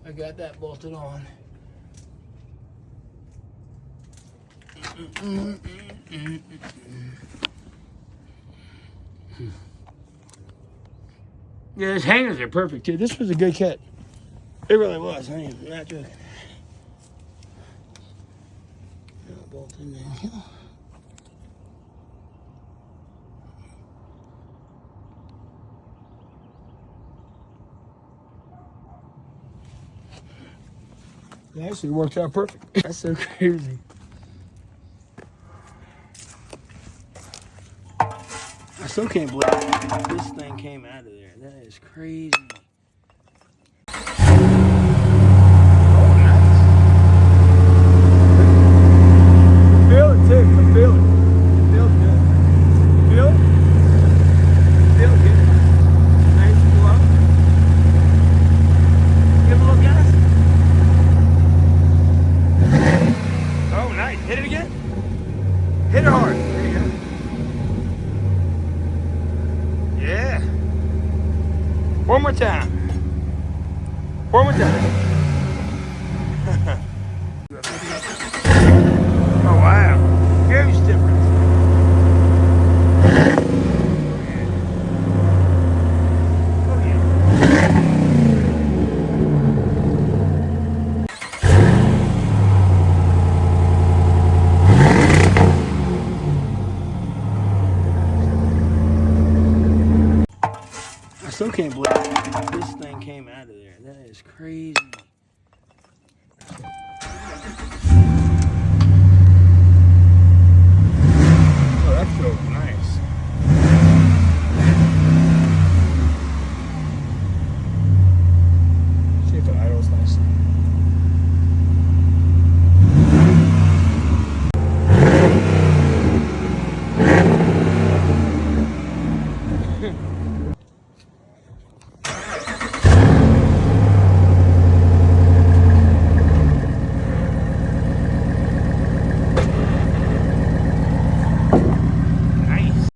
I got that bolted on. Yeah, his hangers are perfect too. This was a good kit. It really was. I mean, I'm not joking. Bolt in there. It actually worked out perfect. That's so crazy. I still can't believe this thing came out of there. That is crazy. Feel it too. I feel it. It feels good. Feel it? Feels good. Nice and slow. Give it a little gas. Oh, nice. Hit it again. Hit it hard. There you go. Yeah. One more time. One more time. Oh, wow. Huge difference. Oh, yeah. I still can't believe this thing came out of there. That is crazy.